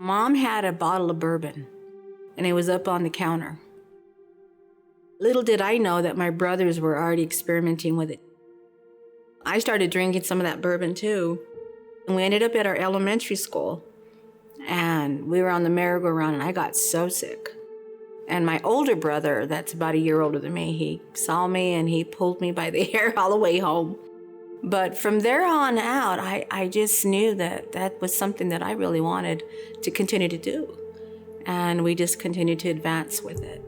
Mom had a bottle of bourbon, and it was up on the counter. Little did I know that my brothers were already experimenting with it. I started drinking some of that bourbon too. And we ended up at our elementary school, and we were on the merry-go-round, and I got so sick. And my older brother, that's about a year older than me, he saw me and he pulled me by the hair all the way home. But from there on out, I just knew that that was something that I really wanted to continue to do. And we just continued to advance with it.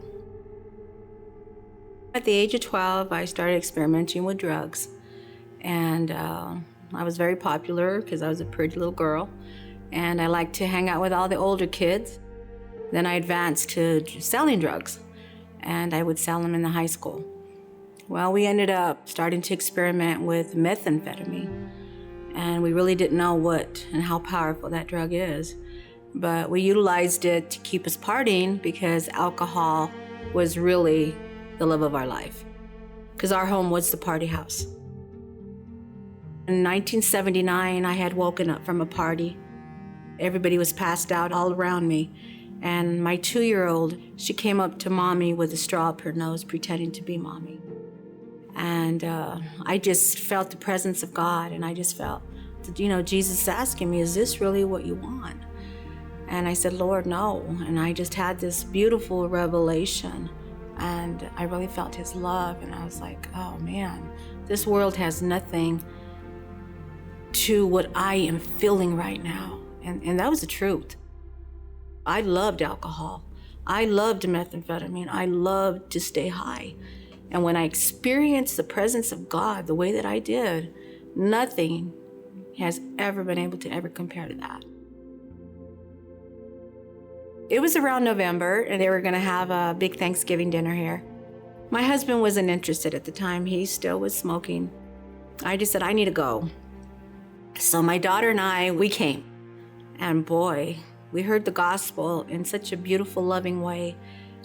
At the age of 12, I started experimenting with drugs. And I was very popular because I was a pretty little girl. And I liked to hang out with all the older kids. Then I advanced to selling drugs, and I would sell them in the high school. Well, we ended up starting to experiment with methamphetamine, and we really didn't know what and how powerful that drug is. But we utilized it to keep us partying because alcohol was really the love of our life, because our home was the party house. In 1979, I had woken up from a party. Everybody was passed out all around me. And my 2-year-old, she came up to Mommy with a straw up her nose, pretending to be Mommy. And I just felt the presence of God, and I just felt, Jesus asking me, is this really what you want? And I said, Lord, no. And I just had this beautiful revelation, and I really felt His love, and I was like, oh man, this world has nothing to what I am feeling right now. And that was the truth. I loved alcohol. I loved methamphetamine. I loved to stay high. And when I experienced the presence of God the way that I did, nothing has ever been able to ever compare to that. It was around November, and they were going to have a big Thanksgiving dinner here. My husband wasn't interested at the time. He still was smoking. I just said, I need to go. So my daughter and I, we came. And boy, we heard the gospel in such a beautiful, loving way.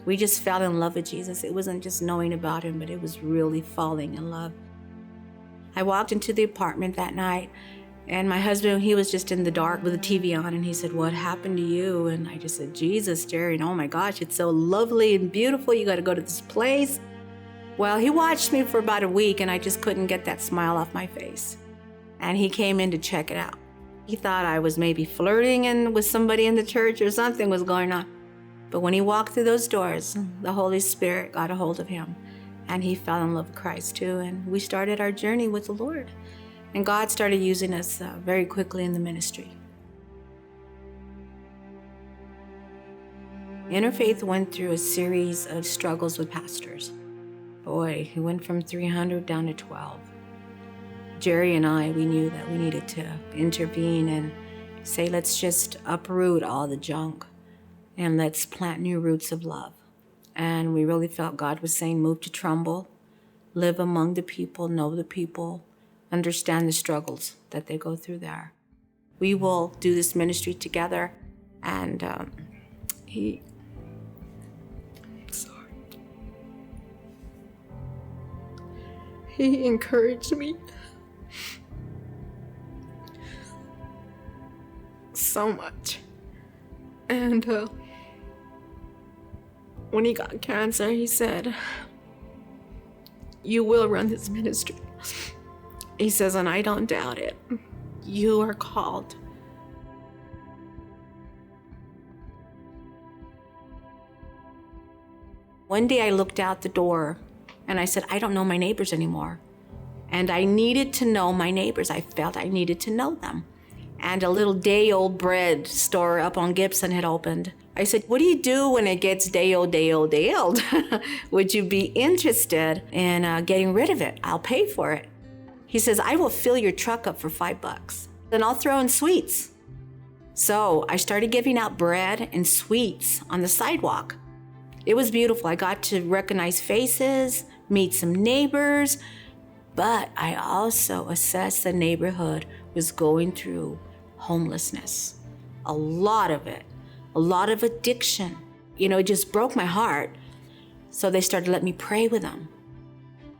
We just fell in love with Jesus. It wasn't just knowing about Him, but it was really falling in love. I walked into the apartment that night, and my husband, he was just in the dark with the TV on, and he said, what happened to you? And I just said, Jesus, Jerry, and oh my gosh, it's so lovely and beautiful. You got to go to this place. Well, he watched me for about a week, and I just couldn't get that smile off my face. And he came in to check it out. He thought I was maybe flirting with somebody in the church or something was going on. But when he walked through those doors, the Holy Spirit got a hold of him, and he fell in love with Christ too. And we started our journey with the Lord. And God started using us very quickly in the ministry. Interfaith went through a series of struggles with pastors. Boy, he went from 300 down to 12. Jerry and I, we knew that we needed to intervene and say, let's just uproot all the junk and let's plant new roots of love. And we really felt God was saying, move to Trumbull, live among the people, know the people, understand the struggles that they go through there. We will do this ministry together. And he encouraged me so much. And when he got cancer, he said, you will run this ministry. He says, and I don't doubt it. You are called. One day I looked out the door and I said, I don't know my neighbors anymore. And I needed to know my neighbors. I felt I needed to know them. And a little day-old bread store up on Gibson had opened. I said, what do you do when it gets day-old, day-old, day-old? Would you be interested in getting rid of it? I'll pay for it. He says, I will fill your truck up for $5. Then I'll throw in sweets. So I started giving out bread and sweets on the sidewalk. It was beautiful. I got to recognize faces, meet some neighbors, but I also assessed the neighborhood was going through homelessness. A lot of it, a lot of addiction. It just broke my heart. So they started letting me pray with them.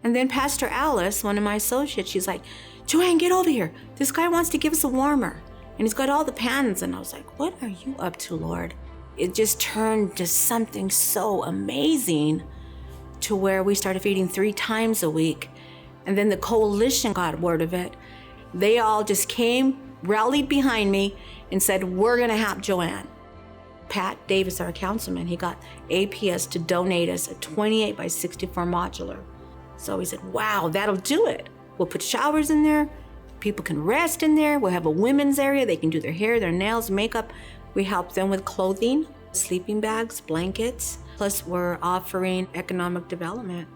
And then Pastor Alice, one of my associates, she's like, Joanne, get over here. This guy wants to give us a warmer. And he's got all the pans. And I was like, what are you up to, Lord? It just turned to something so amazing to where we started feeding 3 times a week. And then the coalition got word of it. They all just came, rallied behind me, and said, we're gonna help Joanne. Pat Davis, our councilman, he got APS to donate us a 28 by 64 modular. So he said, wow, that'll do it. We'll put showers in there. People can rest in there. We'll have a women's area. They can do their hair, their nails, makeup. We help them with clothing, sleeping bags, blankets. Plus, we're offering economic development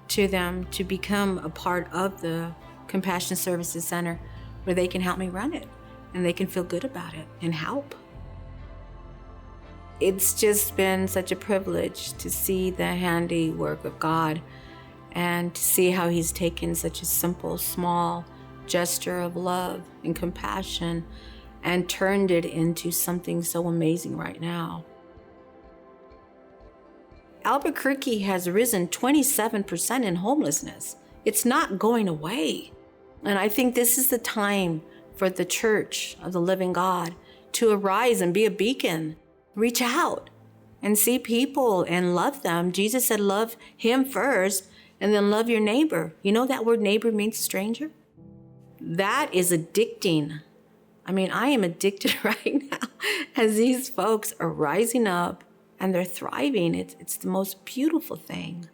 to them to become a part of the Compassion Services Center where they can help me run it and they can feel good about it and help. It's just been such a privilege to see the handiwork of God and to see how He's taken such a simple, small gesture of love and compassion and turned it into something so amazing right now. Albuquerque has risen 27% in homelessness. It's not going away. And I think this is the time for the Church of the Living God to arise and be a beacon. Reach out and see people and love them. Jesus said, love Him first and then love your neighbor. You know that word neighbor means stranger? That is addicting. I mean, I am addicted right now as these folks are rising up and they're thriving. It's the most beautiful thing.